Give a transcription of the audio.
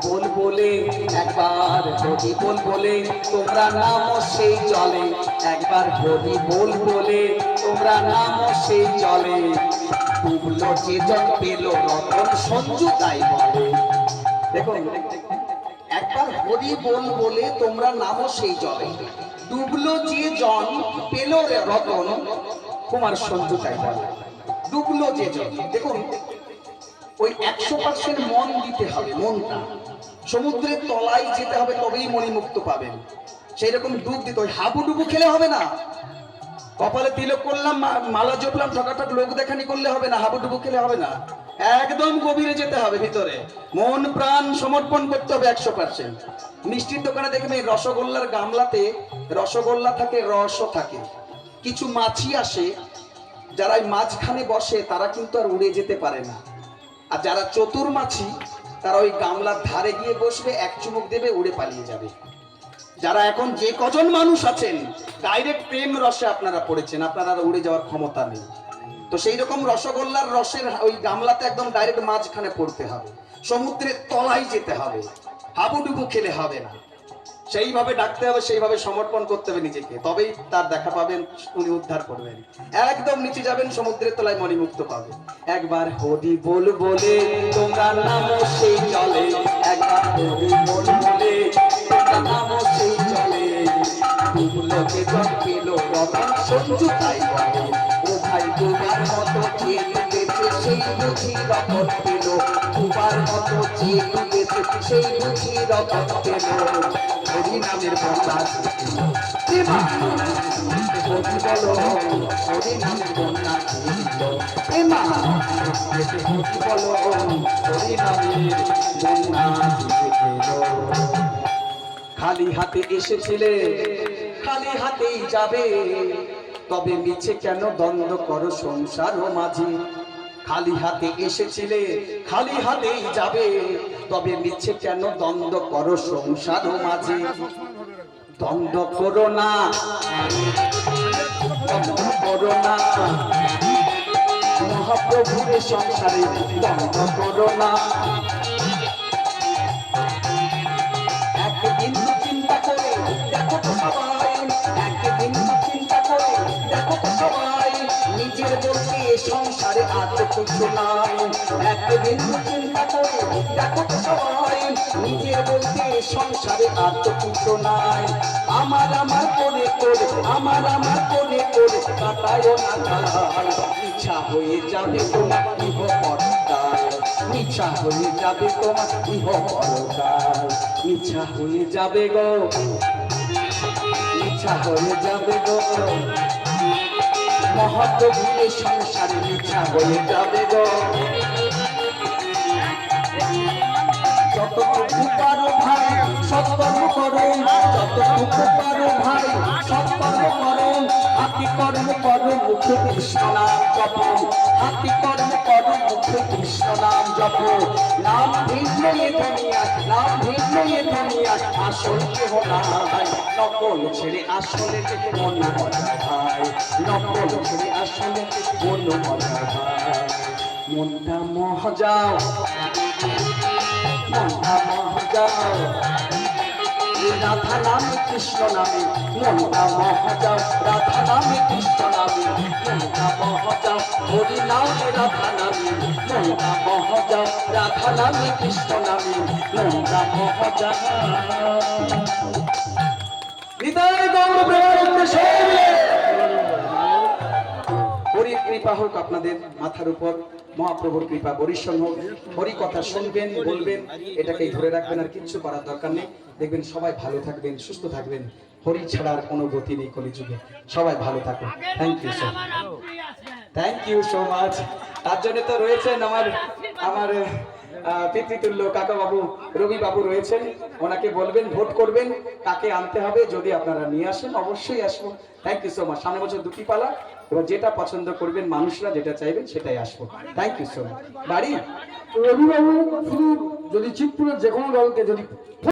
বল বলে একবার হরি বল বলে তোমরা নামো সেই জলে, একবার হরি বল বলে তোমরা নামো সেই জলে। ডুবলো যে জন পেল রতন সঞ্জু তাই বলে। দেখুন, একবার হরি বল বলে তোমরা নামো সেই জলে, ডুবলো যে জন পেল রতন কুমার সঞ্জু তাই বলে। ডুবলো যে জন, দেখুন ওই 100% মন দিতে হবে, মনটা সমুদ্রের তলায় যেতে হবে, তবেই মণিমুক্ত পাবেন। সেই রকম ডুব দিতে, ওই হাবুডুবু খেলে হবে না। কপালে তিলক করলাম, মালা জপলাম, ঠকাঠক লোক দেখানি করলে হবে না, হাবুডুবু খেলে হবে না। একদম গভীরে যেতে হবে, ভিতরে মন প্রাণ সমর্পণ করতে হবে 100%। মিষ্টির দোকানে দেখবেন রসগোল্লার গামলাতে রসগোল্লা থাকে, রসও থাকে। কিছু মাছি আসে, যারা মাঝখানে বসে তারা কিন্তু আর উড়ে যেতে পারে না। আর যারা চতুর মাছি তারা ওই গামলার ধারে গিয়ে বসবে, এক চুমুক দেবে, উড়ে পালিয়ে যাবে। যারা এখন যে কজন মানুষ আছেন ডাইরেক্ট প্রেম রসে আপনারা পড়েছেন, আপনারা উড়ে যাওয়ার ক্ষমতা নেই। তো সেই রকম রসগোল্লার রসের ওই গামলাতে একদম ডাইরেক্ট মাঝখানে পড়তে হবে, সমুদ্রের তলায় যেতে হবে, হাবুডুবু খেলে হবে না। সেইভাবে ডাকতে হবে, সেইভাবে সমর্পণ করতে হবে নিজেকে, তবেই তার দেখা পাবেন, উনি উদ্ধার করবেন। একদম নিচে যাবেন, সমুদ্রের তলায় মণিমুক্ত পাবে। একবার হরি বল বলে তোমরা নামো সেই জলে, একবার হরি বল বলে তোমরা নামো সেই জলে। ডুবলো যে জন পেল রতন সঞ্জু তাই বলে। ও ভাই ডুবার মতো যে ডুবেছে সেই বুঝি রতন পেল, ডুবার মতো যে ডুবেছে সেই বুঝি রতন পেল। হরি নামের বন্যা বলো, হরি নামের বন্যা বলো, হরি নামের বন্যা। খালি হাতে এসেছিলে খালি হাতেই যাবে, তবে মিছে কেন দ্বন্দ্ব করো সংসার ও মাঝে। খালি হাতে এসেছিলে খালি হাতেই যাবে, তবে মিছে কেন দ্বন্দ্ব করো সংসার ও মাঝে। দ্বন্দ্ব করো না, দ্বন্দ্ব করো না, মহাপ্রভুর সংসারে দ্বন্দ্ব করো না। একদিন চিন্তা করে দেখো তো সবাই, একদিন চিন্তা করে দেখো তো সবাই, নিজের বলতে সংসারে আর তো কিছু নাই। একদিন চিন্তা করে দেখো তো সবাই, নিজের বলতে সংসারে আর তো কিছু নাই। আমার আমার করে করে, আমার আমার করে করে কাটায় না কাল, ইচ্ছা হয়ে যাবে তোমার ইহ পরকাল, ইচ্ছা হয়ে যাবে তোমার ইহ পরকাল। ইচ্ছা হয়ে যাবে গো, ইচ্ছা হয়ে যাবে গো, মহাপ্রভুর সংসারে ইচ্ছা হয়ে যাবে গো। যতটুকু পারো ভাই সৎকর্ম করো, যতটুকু পারো ভাই সৎকর্ম করো। হাতি কর্ম করো, মুখে কৃষ্ণ নাম জপ, হাতি কর্ম করো, মুখে কৃষ্ণ নাম জপ। নাম ভিন্ন এ দুনিয়া, নাম ভিন্ন এ দুনিয়া, আসল কেহ নাই। নকল ছেড়ে আসলে মন মজা ভাই, নকল ছেড়ে আসলে মন মজা ভাই। মনটা মহাজাও, মনটা মহাজাও, রাধা নামে কৃষ্ণ নামে মনটা মহাজাও, রাধা নামে কৃষ্ণ নামে মনটা মহাজাও। হরি নামে রাধা নামে মনটা মহাজাও, রাধা নামে কৃষ্ণ নামে মনটা মহাজাও। হৃদয় গৌর প্রেমানন্দে হরির কৃপা হোক আপনাদের মাথার উপর, মহাপ্রভুর কৃপা বরিষ্ণ হোক। হরি কথা শুনবেন, বলবেন, এটাকেই ধরে রাখবেন, আর কিচ্ছু করার দরকার নেই। দেখবেন সবাই ভালো থাকবেন, সুস্থ থাকবেন। হরি ছাড়ার কোনো গতি নেই কলিযুগে। সবাই ভালো থাকুন। Thank you so much, thank you so much. তার জন্য তো রয়েছেন আমার আমার পিতৃতুল্য কাকা বাবু রবি বাবু রয়েছেন, ওনাকে বলবেন ভোট করবেন কাকে আনতে হবে। যদি আপনারা নিয়ে আসেন অবশ্যই আসবো। Thank you so much. সামনের বছর দুটি পালা, এবার যেটা পছন্দ করবেন মানুষরা, যেটা চাইবেন সেটাই আসবো। Thank you so much. বাড়ি রবি বাবু শুধু যদি চিতপুরের যে কোনো দলকে যদি